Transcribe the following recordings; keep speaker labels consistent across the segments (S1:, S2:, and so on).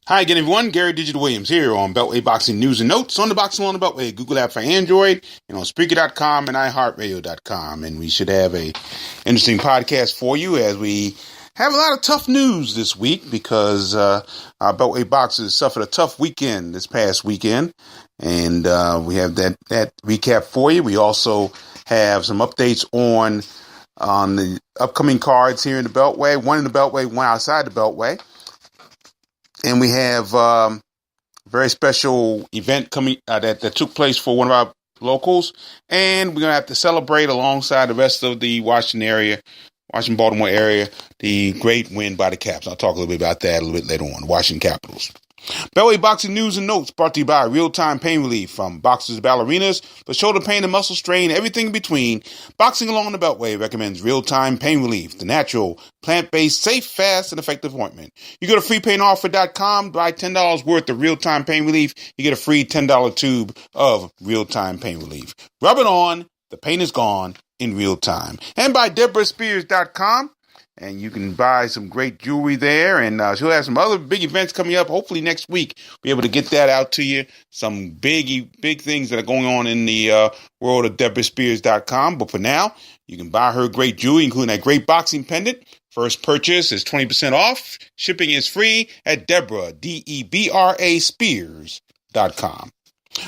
S1: Hi again, everyone. Gary Digital Williams here on Beltway Boxing News and Notes on the Boxing on the Beltway Google app for Android and on Spreaker.com and iHeartRadio.com. And we should have a interesting podcast for you as we have a lot of tough news this week because our Beltway Boxers suffered a tough weekend this past weekend. And we have that recap for you. We also have some updates on the upcoming cards here in the Beltway. One in the Beltway, one outside the Beltway. And we have a very special event coming that took place for one of our locals. And we're going to have to celebrate alongside the rest of the Washington-Baltimore area, the great win by the Caps. I'll talk a little bit about that a little bit later on, Washington Capitals. Beltway Boxing News and Notes brought to you by Real-Time Pain Relief from boxers to ballerinas for shoulder pain and muscle strain, everything in between. Boxing Along the Beltway recommends Real-Time Pain Relief, the natural, plant-based, safe, fast, and effective ointment. You go to freepainoffer.com, buy $10 worth of Real-Time Pain Relief, you get a free $10 tube of Real-Time Pain Relief. Rub it on, the pain is gone in real time. And by DeborahSpears.com. And you can buy some great jewelry there. And she'll have some other big events coming up. Hopefully next week, be able to get that out to you. Some big things that are going on in the world of DeborahSpears.com. But for now, you can buy her great jewelry, including that great boxing pendant. First purchase is 20% off. Shipping is free at Deborah, DEBRA Spears.com.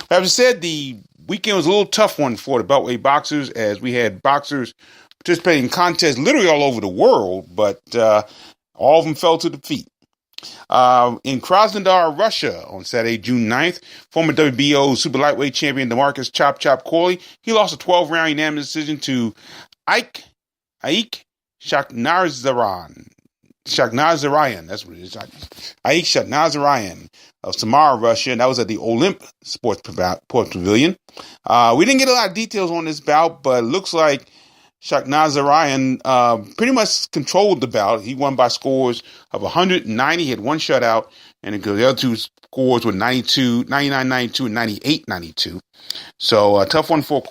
S1: As I said, the weekend was a little tough one for the Beltway boxers as we had boxers participating in contests literally all over the world, but all of them fell to defeat. In Krasnodar, Russia, on Saturday, June 9th, former WBO super lightweight champion DeMarcus Chop Corley, he lost a 12-round unanimous decision to Ike Shakhnazarian. That's what it is. Ike Shakhnazarian of Samara, Russia, and that was at the Olymp Sports Pavilion. We didn't get a lot of details on this bout, but it looks like Shakhnazarian pretty much controlled the bout. He won by scores of 190. He had one shutout, and the other two scores were 99-92, and 98-92. So a tough one for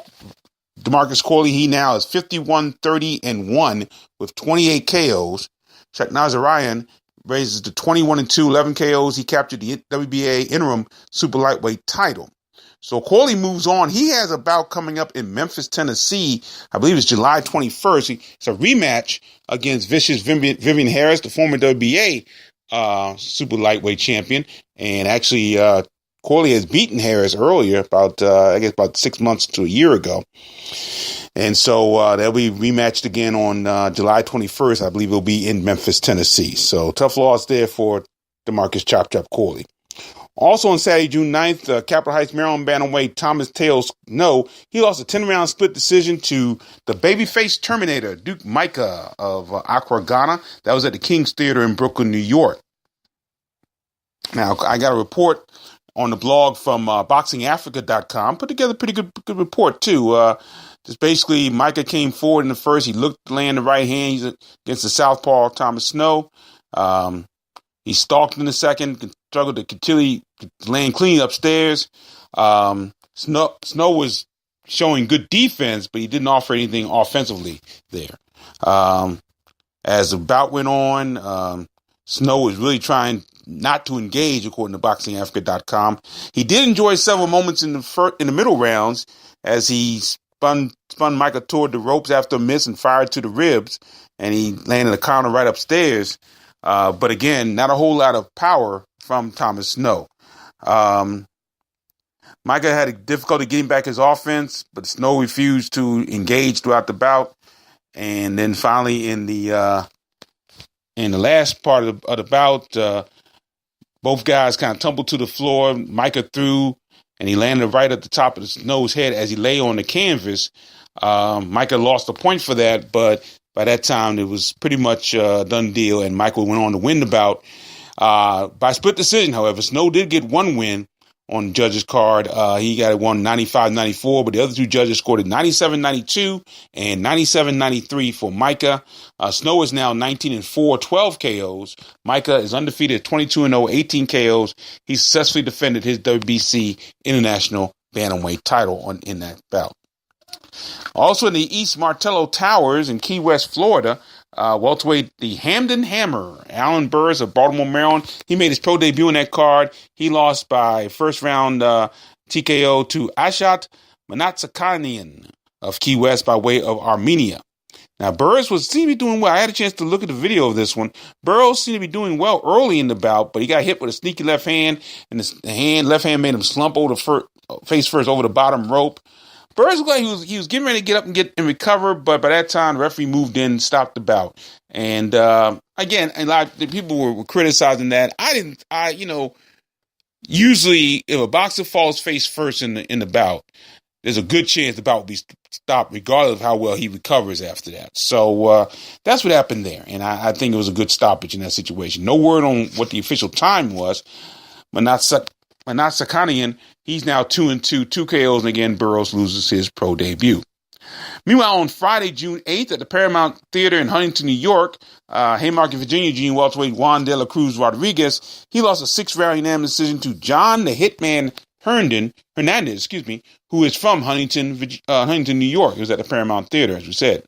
S1: DeMarcus Corley. He now is 51-30-1 with 28 KOs. Shakhnazarian raises to 21-2, 11 KOs. He captured the WBA interim super lightweight title. So Corley moves on. He has a bout coming up in Memphis, Tennessee. I believe it's July 21st. It's a rematch against vicious Vivian Harris, the former WBA super lightweight champion. And actually, Corley has beaten Harris earlier, about 6 months to a year ago. And so they'll be rematched again on July 21st. I believe it'll be in Memphis, Tennessee. So tough loss there for DeMarcus Chop Corley. Also on Saturday, June 9th, Capitol Heights, Maryland bantamweight Thomas Tails Snow, he lost a 10-round split decision to the babyface Terminator, Duke Micah of Accra, Ghana. That was at the King's Theater in Brooklyn, New York. Now, I got a report on the blog from BoxingAfrica.com. Put together a pretty good report, too. Just basically, Micah came forward in the first. He looked to land the right hand. He's against the southpaw Thomas Snow. He stalked in the second, struggled to continue land clean upstairs. Snow was showing good defense, but he didn't offer anything offensively there. As the bout went on, Snow was really trying not to engage, according to BoxingAfrica.com. He did enjoy several moments in the middle rounds as he spun Micah toward the ropes after a miss and fired to the ribs, and he landed a counter right upstairs. But again, not a whole lot of power from Thomas Snow. Micah had a difficulty getting back his offense, but Snow refused to engage throughout the bout. And then finally in the last part of the bout, both guys kind of tumbled to the floor. Micah threw, and he landed right at the top of Snow's head as he lay on the canvas. Micah lost a point for that, but by that time, it was pretty much a done deal, and Michael went on to win the bout. By split decision, however, Snow did get one win on the judges' card. He got it won 95-94, but the other two judges scored it 97-92 and 97-93 for Micah. Snow is now 19-4, 12 KOs. Micah is undefeated at 22-0, 18 KOs. He successfully defended his WBC International Bantamweight title in that bout. Also in the East Martello Towers in Key West, Florida, welterweight, the Hamden Hammer, Alan Burroughs of Baltimore, Maryland. He made his pro debut in that card. He lost by first round TKO to Ashat Manatsakanian of Key West by way of Armenia. Now, Burroughs seemed to be doing well. I had a chance to look at the video of this one. Burroughs seemed to be doing well early in the bout, but he got hit with a sneaky left hand, and the left hand made him slump over face first over the bottom rope. Burroughs looked like he was getting ready to get up and recover, but by that time, the referee moved in and stopped the bout. And again, a lot of people were criticizing that. Usually if a boxer falls face first in the bout, there's a good chance the bout will be stopped regardless of how well he recovers after that. So that's what happened there. And I think it was a good stoppage in that situation. No word on what the official time was. Manatsakanian, he's now 2-2, 2 KOs, and again, Burroughs loses his pro debut. Meanwhile, on Friday, June 8th, at the Paramount Theater in Huntington, New York, Haymarket, Virginia, junior welterweight Juan de la Cruz Rodriguez, he lost a 6-round unanimous decision to John the Hitman Hernandez, who is from Huntington, New York. It was at the Paramount Theater, as we said.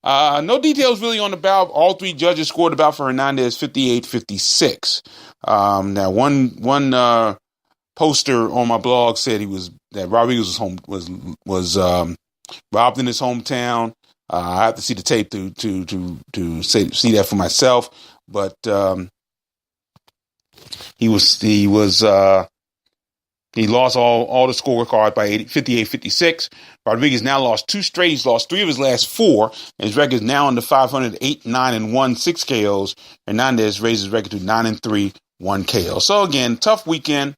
S1: No details really on the bout. All 3 judges scored the bout for Hernandez 58-56. Now, one poster on my blog said that Rodriguez was robbed in his hometown. I have to see the tape to see that for myself. But he lost all the scorecard by 58-56. Rodriguez now lost 2 straight. He's lost 3 of his last 4. And his record is now under 500, 8-9-1, 6 KOs. Hernandez raised his record to 9-3, 1 KO. So again, tough weekend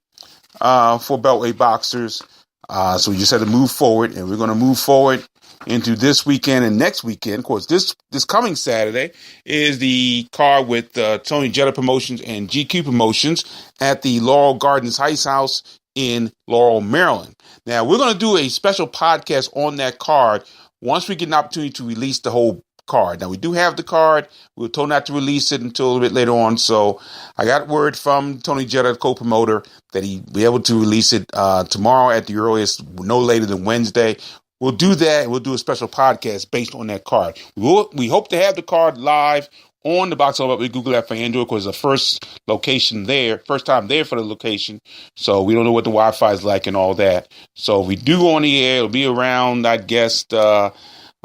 S1: for Beltway boxers. So we just had to move forward, and we're going to move forward into this weekend and next weekend. Of course, this coming Saturday is the card with Tony Jetta Promotions and GQ Promotions at the Laurel Gardens Ice House in Laurel, Maryland. Now, we're going to do a special podcast on that card once we get an opportunity to release the whole card. Now, we do have the card. We were told not to release it until a little bit later on. So I got word from Tony Jetta, the co-promoter, that he'd be able to release it tomorrow at the earliest, no later than Wednesday. We'll do that. We'll do a special podcast based on that card. We hope to have the card live on the Box Over with Google app for Android, because the first time there for the location. So we don't know what the Wi-Fi is like and all that. So if we do go on the air, it'll be around, I guess,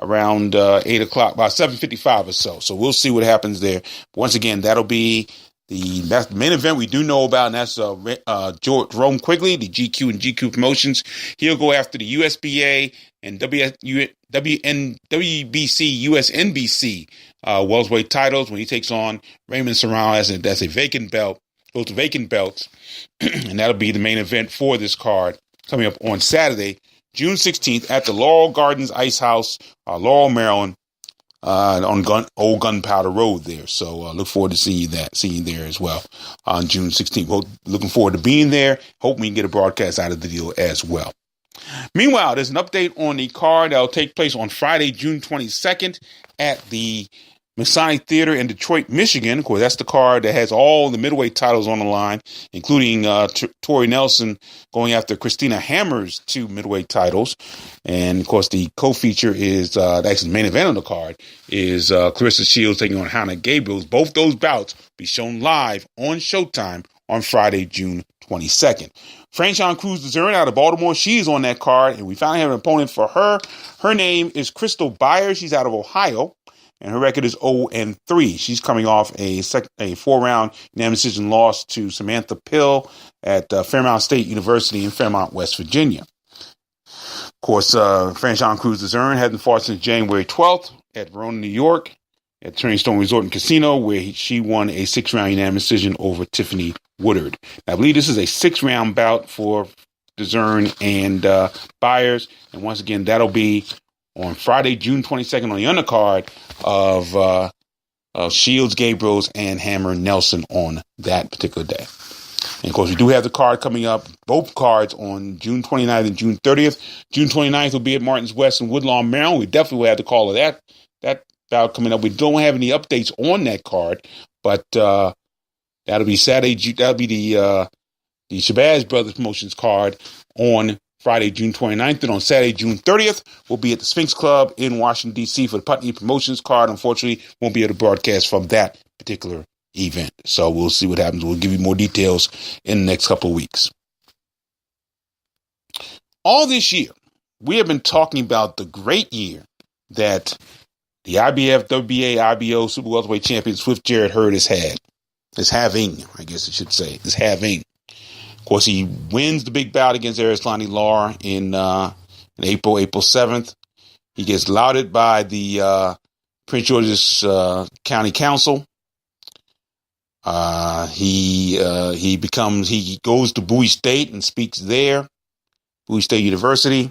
S1: around 8 o'clock, about 7:55 or so. So we'll see what happens there. But once again, that'll be that's the main event we do know about, and that's Jerome Quigley, the GQ and GQ Promotions. He'll go after the USBA and WBC, USNBC welterweight titles when he takes on Raymond Serrano. That's a vacant belt, those vacant belts, and that'll be the main event for this card coming up on Saturday, June 16th at the Laurel Gardens Ice House, Laurel, Maryland, on Old Gunpowder Road there. So look forward to seeing you there as well on June 16th. Looking forward to being there. Hope we can get a broadcast out of the deal as well. Meanwhile, there's an update on the card that will take place on Friday, June 22nd at the Masonic Theater in Detroit, Michigan. Of course, that's the card that has all the middleweight titles on the line, including Tori Nelson going after Christina Hammer's 2 middleweight titles. And, of course, the co-feature is, actually the main event on the card, is Clarissa Shields taking on Hannah Gabriels. Both those bouts will be shown live on Showtime on Friday, June 22nd. Franchon Cruz out of Baltimore, she is on that card, and we finally have an opponent for her. Her name is Crystal Byers. She's out of Ohio, and her record is 0-3. She's coming off a 4-round unanimous decision loss to Samantha Pill at Fairmount State University in Fairmont, West Virginia. Of course, Franchon Cruz hadn't fought since January 12th at Verona, New York, at Turning Stone Resort and Casino, where she won a 6-round unanimous decision over Tiffany Woodard. Now, I believe this is a 6-round bout for DeZern and Byers. And once again, that'll be on Friday, June 22nd on the undercard of Shields, Gabriels, and Hammer Nelson on that particular day. And, of course, we do have the card coming up, both cards on June 29th and June 30th. June 29th will be at Martins West in Woodlawn, Maryland. We definitely will have the call of that bout coming up. We don't have any updates on that card, but that'll be Saturday. That'll be the Shabazz Brothers Promotions card on Friday, June 29th. And on Saturday, June 30th, we'll be at the Sphinx Club in Washington, D.C. for the Putney Promotions card. Unfortunately, won't be able to broadcast from that particular event. So we'll see what happens. We'll give you more details in the next couple of weeks. All this year, we have been talking about the great year that the IBF, WBA, IBO, Super Welterweight champion Swift Jarrett Hurd is having, I guess I should say, is having. Of course, he wins the big bout against Arislani Lar in April 7th. He gets lauded by the Prince George's County Council. He goes to Bowie State and speaks there, Bowie State University.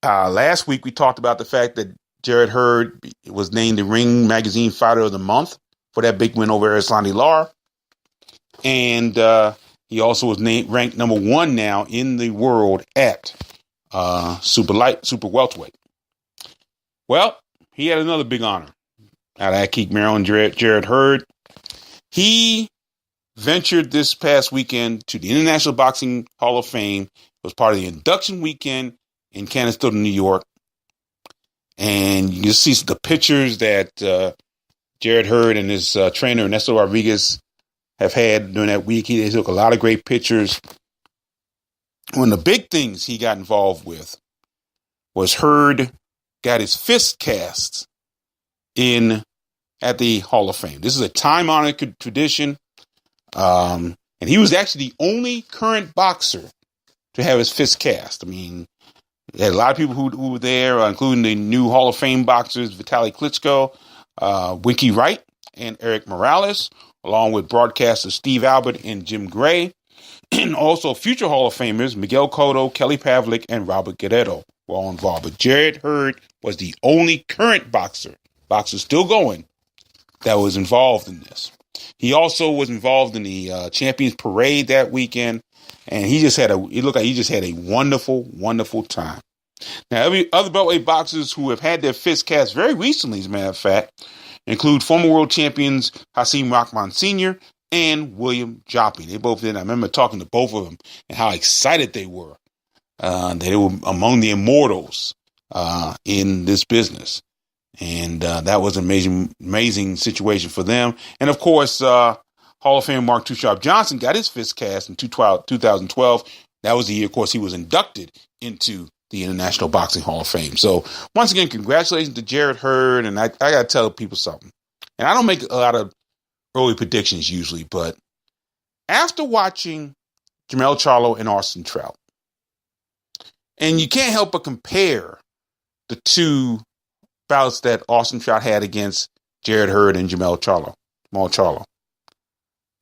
S1: Last week, we talked about the fact that Jarrett Hurd was named the Ring Magazine Fighter of the Month for that big win over Arislani Lar. And he also was ranked number 1 now in the world at super welterweight. Well, he had another big honor out of Akeek, Maryland, Jarrett Hurd. He ventured this past weekend to the International Boxing Hall of Fame. It was part of the induction weekend in Canastota, New York. And you can see the pictures that Jarrett Hurd and his trainer, Ernesto Rodriguez, have had during that week. They took a lot of great pictures. One of the big things he got involved with was Hurd got his fist cast at the Hall of Fame. This is a time-honored tradition. And he was actually the only current boxer to have his fist cast. I mean, you had a lot of people who were there, including the new Hall of Fame boxers, Vitaly Klitschko, Winky Wright, and Eric Morales, along with broadcasters Steve Albert and Jim Gray, and also future Hall of Famers Miguel Cotto, Kelly Pavlik, and Robert Guerrero were all involved. But Jarrett Hurd was the only current boxer still going, that was involved in this. He also was involved in the Champions Parade that weekend, and it looked like he just had a wonderful, wonderful time. Now, every other Beltway boxers who have had their fists cast very recently, as a matter of fact, include former world champions Hasim Rahman Sr. and William Joppy. They both did. I remember talking to both of them and how excited they were. They were among the immortals in this business. And that was an amazing situation for them. And, of course, Hall of Fame Mark Too Sharp Johnson got his fist cast in 2012. That was the year, of course, he was inducted into the International Boxing Hall of Fame. So, once again, congratulations to Jarrett Hurd. And I got to tell people something. And I don't make a lot of early predictions usually, but after watching Jermell Charlo and Austin Trout, and you can't help but compare the two bouts that Austin Trout had against Jarrett Hurd and Jermell Charlo.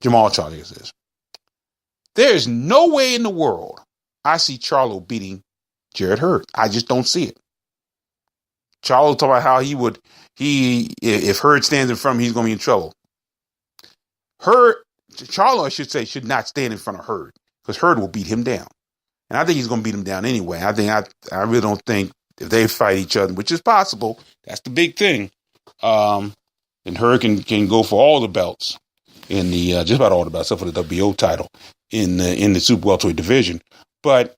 S1: Jamal Charlo, yes, it is. There is no way in the world I see Charlo beating Jarrett Hurd. I just don't see it. Charlo talked about how if Hurd stands in front of him, he's going to be in trouble. Charlo, I should say, should not stand in front of Hurd because Hurd will beat him down. And I think he's going to beat him down anyway. I really don't think if they fight each other, which is possible, that's the big thing. And Hurd can go for all the belts in the just about all the belts except for the WBO title in the super welterweight division. But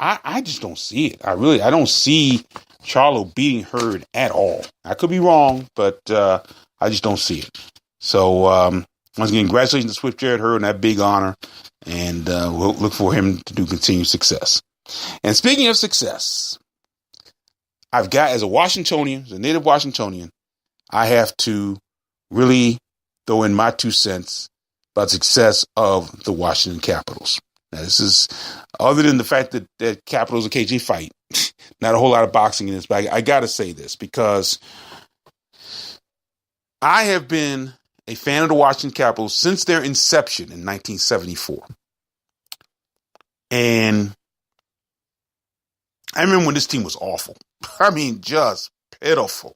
S1: I just don't see it. I don't see Charlo beating Hurd at all. I could be wrong, but I just don't see it. So once again, congratulations to Swift Jarrett Hurd on that big honor, and we'll look for him to do continued success. And speaking of success, I've got, as a native Washingtonian, I have to really throw in my 2 cents about the success of the Washington Capitals. Now, this is, other than the fact that Capitals occasionally fight, not a whole lot of boxing in this, but I got to say this because I have been a fan of the Washington Capitals since their inception in 1974. And I remember when this team was awful. I mean, just pitiful.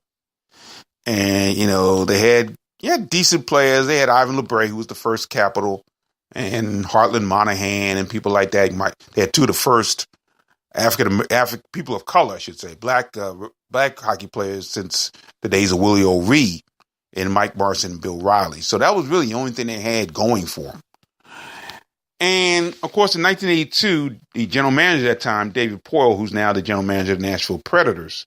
S1: And, they had decent players. They had Ivan LeBray, who was the first Capital, and Heartland Monahan and people like that. They had 2 of the first African people of color, I should say, black hockey players since the days of Willie O'Ree and Mike Marson and Bill Riley. So that was really the only thing they had going for them. And, of course, in 1982, the general manager at that time, David Poyle, who's now the general manager of the Nashville Predators,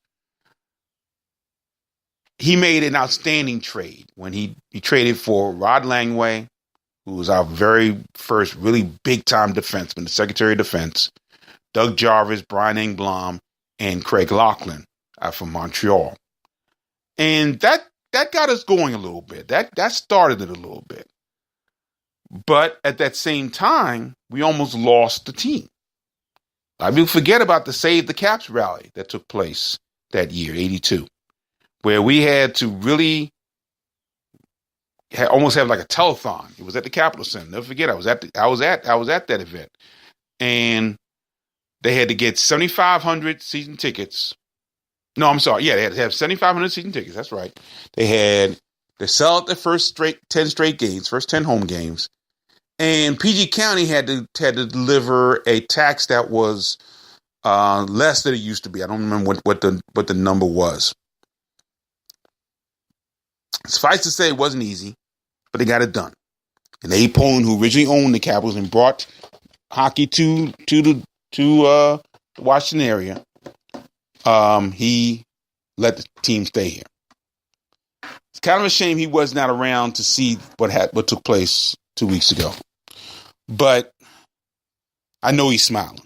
S1: he made an outstanding trade when he traded for Rod Langway, who was our very first really big-time defenseman, the Secretary of Defense, Doug Jarvis, Brian Engblom, and Craig Laughlin from Montreal. And that got us going a little bit. That started it a little bit. But at that same time, we almost lost the team. I will forget about the Save the Caps rally that took place that year, 82, where we had to really almost have like a telethon. It was at the Capitol Center. Never forget, I was at that event, and they had to get 7,500 season tickets. No, I'm sorry. Yeah, they had to have 7,500 season tickets. That's right. They had to sell out the first 10 straight games, first 10 home games. And PG County had to deliver a tax that was less than it used to be. I don't remember what the number was. Suffice to say, it wasn't easy, but they got it done. And Abe Poland, who originally owned the Capitals and brought hockey to the Washington area, he let the team stay here. It's kind of a shame he was not around to see what took place 2 weeks ago. But I know he's smiling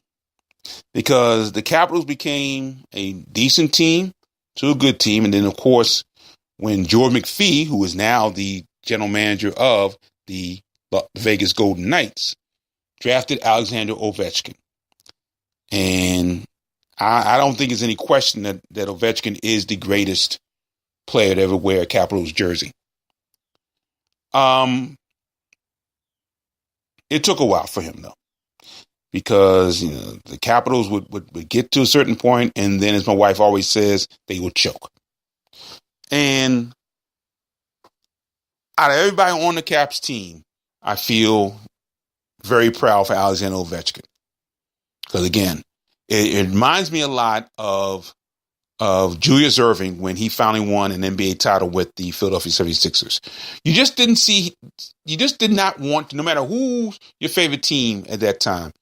S1: because the Capitals became a decent team to a good team. And then, of course, when George McPhee, who is now the general manager of the Vegas Golden Knights, drafted Alexander Ovechkin. And I don't think there's any question that Ovechkin is the greatest player to ever wear a Capitals jersey. It took a while for him, though, because the Capitals would get to a certain point, and then, as my wife always says, they would choke. And out of everybody on the Caps team, I feel very proud for Alexander Ovechkin. Because, again, it reminds me a lot of Julius Erving when he finally won an NBA title with the Philadelphia 76ers. You just did not want to, no matter who's your favorite team at that time,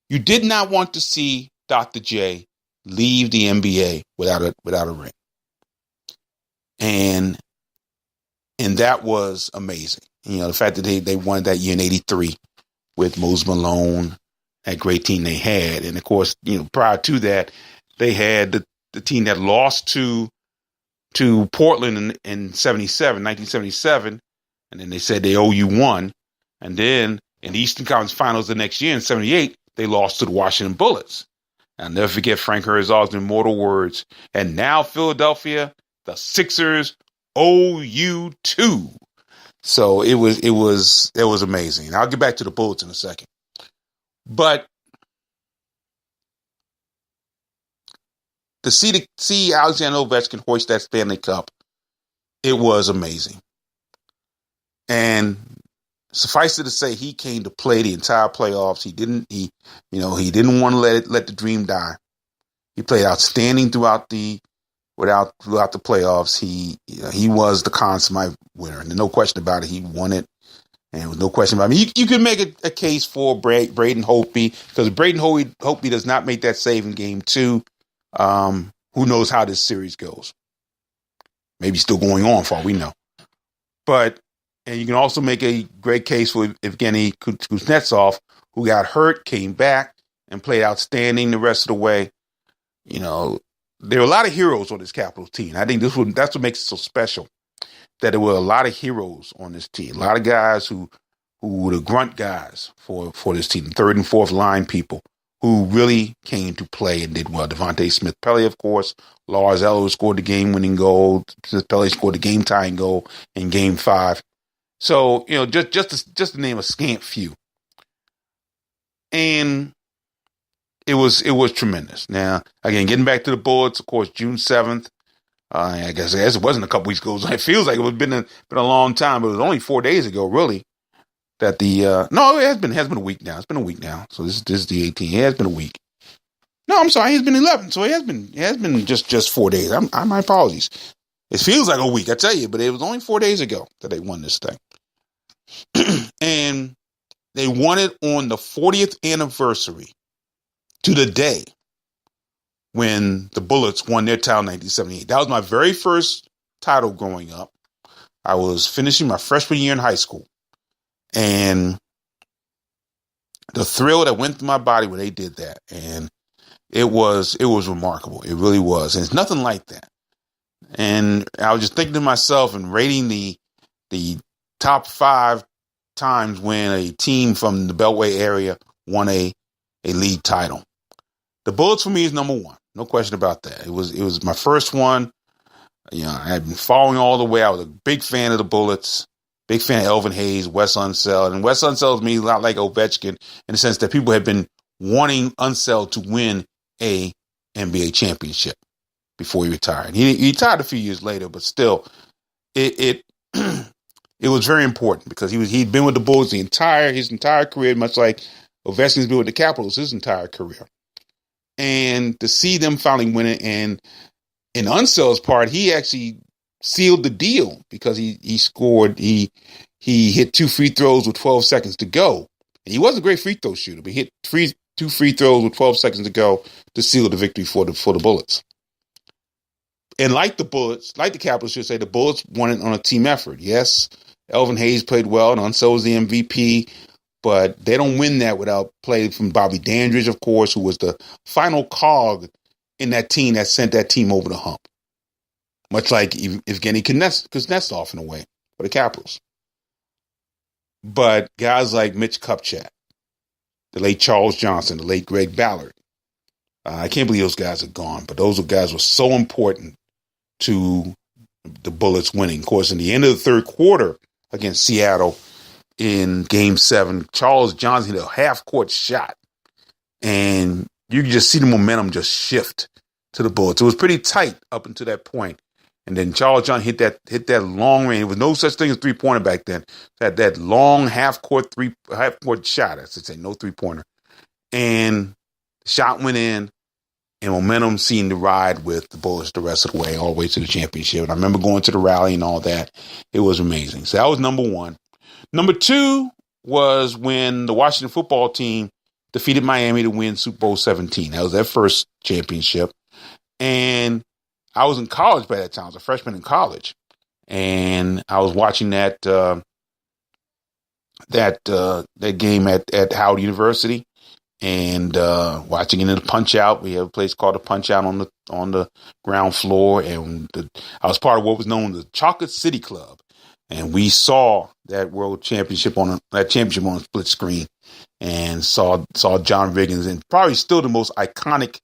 S1: you did not want to see Dr. J leave the NBA without a ring. And that was amazing. The fact that they won that year in 83 with Moses Malone, that great team they had. And of course, prior to that, they had the team that lost to Portland in 1977. And then they said they owe you one. And then in the Eastern Conference Finals the next year in 78, they lost to the Washington Bullets. I'll never forget Frank Herzog's immortal words. And now Philadelphia, the Sixers owe you two. So it was amazing. I'll get back to the Bullets in a second. But to see Alexander Ovechkin hoist that Stanley Cup, it was amazing. And suffice it to say, he came to play the entire playoffs. He didn't want to let the dream die. He played outstanding throughout the playoffs. He was the Conn Smythe winner, and no question about it. He won it, and there was no question about it. You could make a case for Braden Holtby, because Braden Holtby does not make that save in Game 2. Who knows how this series goes? Maybe still going on for all we know. And you can also make a great case for Evgeny Kuznetsov, who got hurt, came back, and played outstanding the rest of the way. There are a lot of heroes on this Capitals team. I think that's what makes it so special, that there were a lot of heroes on this team. A lot of guys who were the grunt guys for this team, third and fourth line people who really came to play and did well. Devontae Smith-Pelly, of course. Lars Eller scored the game-winning goal. Smith-Pelly scored the game-tying goal in Game 5. So, just to name a scant few. And it was tremendous. Now, again, getting back to the Bullets, of course, June 7th. I guess it wasn't a couple weeks ago. It feels like it's been a long time, but it was only 4 days ago, really. That it has been a week now. It's been a week now. So this is the 18th. It has been a week. No, I'm sorry. It's been 11. So it has been just 4 days. My apologies. It feels like a week, I tell you, but it was only 4 days ago that they won this thing. And they won it on the 40th anniversary to the day when the Bullets won their title in 1978. That was my very first title growing up. I was finishing my freshman year in high school. And the thrill that went through my body when they did that. And it was remarkable. It really was. And it's nothing like that. And I was just thinking to myself and rating the top 5 times when a team from the Beltway area won a league title. The Bullets for me is number 1. No question about that. It was my first one. You know, I had been following all the way. I was a big fan of the Bullets, big fan of Elvin Hayes, Wes Unseld. And Wes Unseld to me a lot like Ovechkin in the sense that people had been wanting Unseld to win a NBA championship before he retired. He retired a few years later, but still, it was very important because he'd been with the Bulls his entire career, much like Ovechkin's been with the Capitals his entire career. And to see them finally win it, and in Unseld's part, he actually sealed the deal because he scored. He hit 2 free throws with 12 seconds to go. And he was a great free throw shooter, but he hit 2 free throws with 12 seconds to go to seal the victory for the Bullets. And like the Capitals should say, the Bullets won it on a team effort. Yes, Elvin Hayes played well, and Unseld was the MVP. But they don't win that without play from Bobby Dandridge, of course, who was the final cog in that team that sent that team over the hump. Much like Evgeny Kuznetsov in a way for the Capitals. But guys like Mitch Kupchak, the late Charles Johnson, the late Greg Ballard, I can't believe those guys are gone, but those guys were so important to the Bullets winning. Of course, in the end of the third quarter against Seattle, in Game 7, Charles Johnson hit a half-court shot, and you could just see the momentum just shift to the Bullets. It was pretty tight up until that point, and then Charles Johnson hit that long range. There was no such thing as three-pointer back then. That long half-court shot, I should say, no three-pointer, and the shot went in, and momentum seemed to ride with the Bullets the rest of the way, all the way to the championship. And I remember going to the rally and all that. It was amazing. So that was number 1. Number 2 was when the Washington football team defeated Miami to win Super Bowl 17. That was their first championship. And I was in college by that time. I was a freshman in college. And I was watching that game at Howard University and watching it in the Punch Out. We have a place called the Punch Out on the ground floor. And I was part of what was known as the Chocolate City Club. And we saw that world championship on a split screen, and saw John Riggins, and probably still the most iconic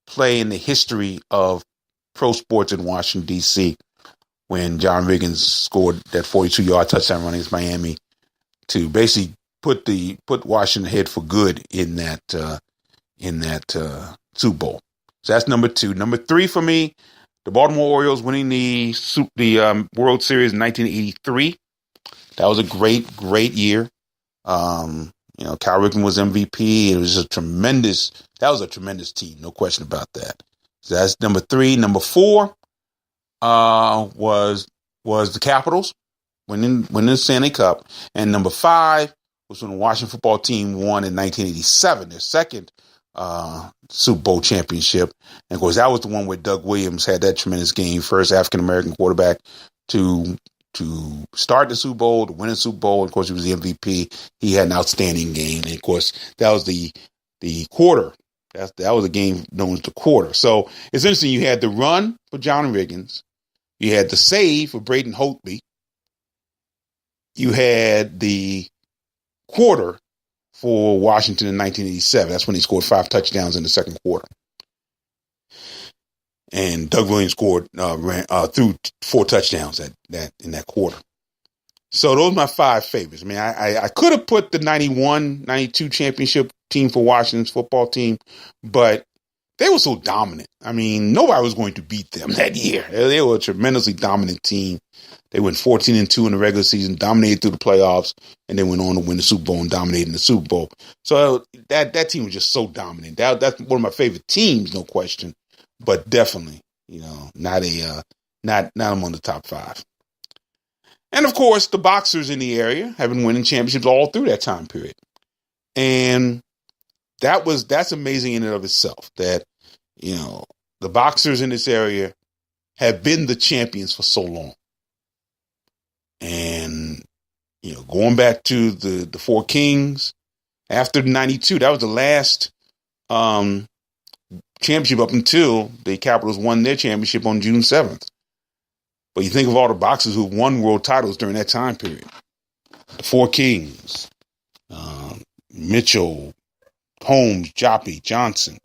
S1: play in the history of pro sports in Washington D.C. when John Riggins scored that 42-yard touchdown run against Miami to basically put Washington ahead for good in that Super Bowl. So that's number 2. Number 3 for me, the Baltimore Orioles winning the World Series in 1983. That was a great year. Cal Ripken was MVP. It was a tremendous team. No question about that. So that's number 3. Number 4 was the Capitals winning the Stanley Cup. And number 5 was when the Washington football team won in 1987, their second Super Bowl championship. And of course, that was the one where Doug Williams had that tremendous game, first African-American quarterback to start the Super Bowl, to win a Super Bowl. And of course, he was the MVP. He had an outstanding game. And of course, that was the quarter. That was a game known as the quarter. So it's interesting. You had the run for John Riggins. You had the save for Braden Holtby. You had the quarter for Washington in 1987. That's when he scored 5 touchdowns in the second quarter. And Doug Williams scored threw 4 touchdowns in that quarter. So those are my 5 favorites. I mean, I could have put the 91-92 championship team for Washington's football team, but they were so dominant. I mean, nobody was going to beat them that year. They were a tremendously dominant team. They went 14-2 in the regular season, dominated through the playoffs, and then went on to win the Super Bowl and dominated in the Super Bowl. So that team was just so dominant. That's one of my favorite teams, no question, but definitely, not among the top 5. And of course, the boxers in the area have been winning championships all through that time period. And that's amazing in and of itself that, the boxers in this area have been the champions for so long. And, going back to the Four Kings after 92, that was the last championship up until the Capitals won their championship on June 7th. But you think of all the boxers who won world titles during that time period. The Four Kings, Mitchell, Holmes, Joppy, Johnson,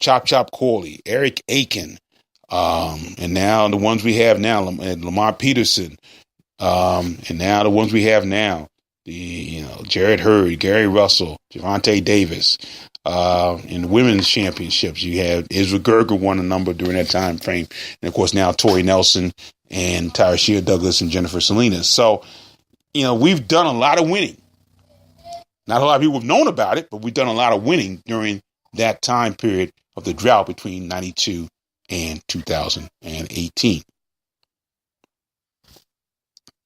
S1: Chop Corley, Eric Aiken, and now the ones we have now, Lamar Peterson, and now the ones we have now, Jared Hurd, Gary Russell, Javante Davis. In the women's championships, you have Israel Gerger won a number during that time frame, and of course now Tori Nelson and Tyra Douglas and Jennifer Salinas. So, we've done a lot of winning. Not a lot of people have known about it, but we've done a lot of winning during that time period of the drought between 92 and 2018.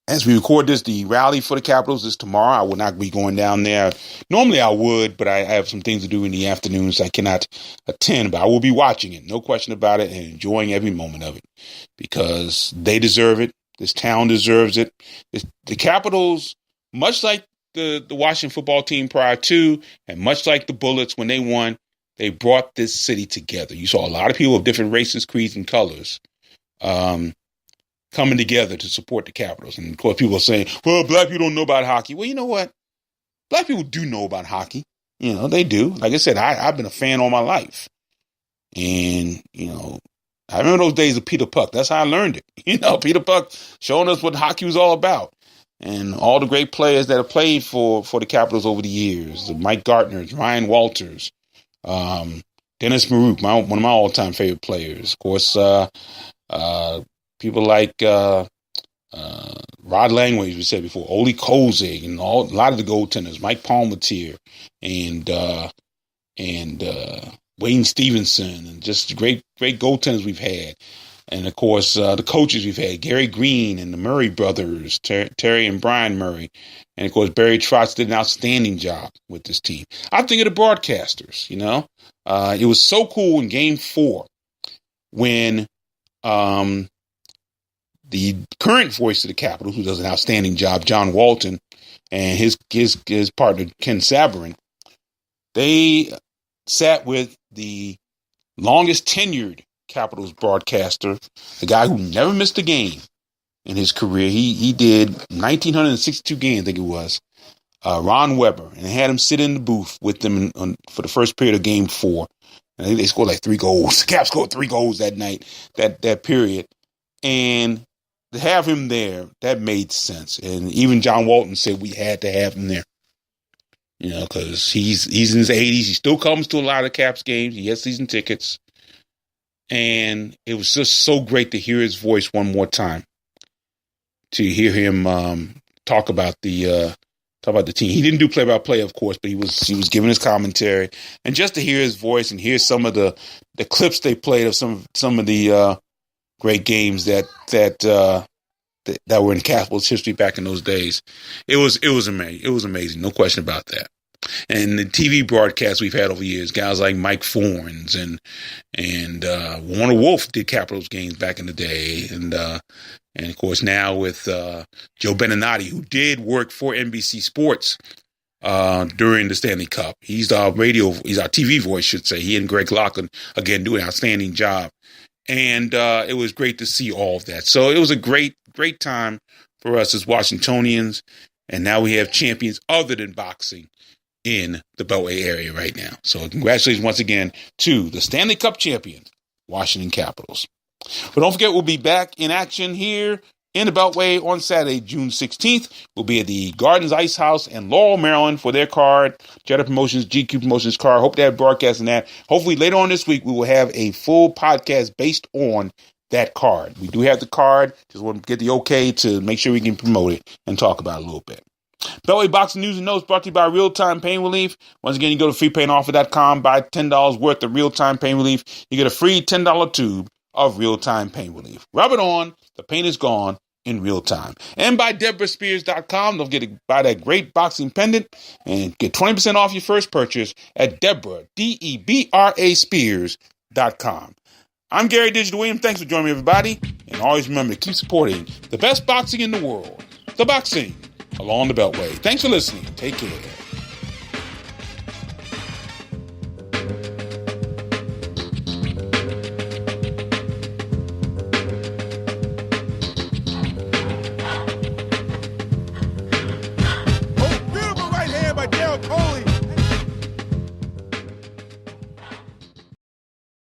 S1: As we record this, the rally for the Capitals is tomorrow. I will not be going down there. Normally I would, but I have some things to do in the afternoons. I cannot attend, but I will be watching it. No question about it, and enjoying every moment of it because they deserve it. This town deserves it. The Capitals, much like the Washington football team prior to, and much like the Bullets when they won, they brought this city together. You saw a lot of people of different races, creeds, and colors coming together to support the Capitals. And of course, people are saying, well, black people don't know about hockey. Well, you know what? Black people do know about hockey. They do. Like I said, I've been a fan all my life. And, I remember those days of Peter Puck. That's how I learned it. Peter Puck showing us what hockey was all about. And all the great players that have played for the Capitals over the years. The Mike Gartners, Ryan Walters, Dennis Maruk, one of my all-time favorite players. Of course, people like Rod Langway, as we said before, Oli Kozig, and a lot of the goaltenders, Mike Palmatier, and Wayne Stevenson, and just great goaltenders we've had. And, of course, the coaches we've had, Gary Green and the Murray brothers, Terry and Brian Murray. And, of course, Barry Trotz did an outstanding job with this team. I think of the broadcasters, It was so cool in Game 4 when the current voice of the Capitals, who does an outstanding job, John Walton, and his partner, Ken Saberin, they sat with the longest tenured Capitals broadcaster, the guy who never missed a game in his career. He did 1,962 games, I think it was, Ron Weber, and they had him sit in the booth with them for the first period of Game 4. And I think they scored like 3 goals. The Caps scored 3 goals that night, that period. And to have him there, that made sense. And even John Walton said we had to have him there. Because he's in his 80s. He still comes to a lot of Caps games. He has season tickets. And it was just so great to hear his voice one more time. To hear him talk about the team. He didn't do play-by-play, of course, but he was giving his commentary. And just to hear his voice and hear some of the clips they played of some of the great games that were in Capitals history back in those days, it was amazing. It was amazing, no question about that. And the TV broadcasts we've had over the years, guys like Mike Forns and Warner Wolf did Capitals games back in the day, and of course now with Joe Beninati, who did work for NBC Sports during the Stanley Cup. He's our TV voice, should say. He and Greg Laughlin again do an outstanding job, and it was great to see all of that. So it was a great time for us as Washingtonians, and now we have champions other than boxing in the Beltway area right now. So congratulations once again to the Stanley Cup champions, Washington Capitals. But don't forget, we'll be back in action here in the Beltway on Saturday, June 16th. We'll be at the Gardens Ice House in Laurel, Maryland for their card, Jetta Promotions, GQ Promotions card. Hope to have broadcasting that. Hopefully later on this week, we will have a full podcast based on that card. We do have the card. Just want to get the okay to make sure we can promote it and talk about it a little bit. Beltway Boxing News and Notes brought to you by Real Time Pain Relief. Once again, you go to freepainoffer.com, buy $10 worth of Real Time Pain Relief. You get a free $10 tube of Real Time Pain Relief. Rub it on. The pain is gone. in real time. And by DeborahSpears.com. Don't forget to buy that great boxing pendant and get 20% off your first purchase at Deborah, Debra Spears.com. I'm Gary Digital Williams. Thanks for joining me, everybody. And always remember to keep supporting the best boxing in the world, the boxing along the Beltway. Thanks for listening. Take care.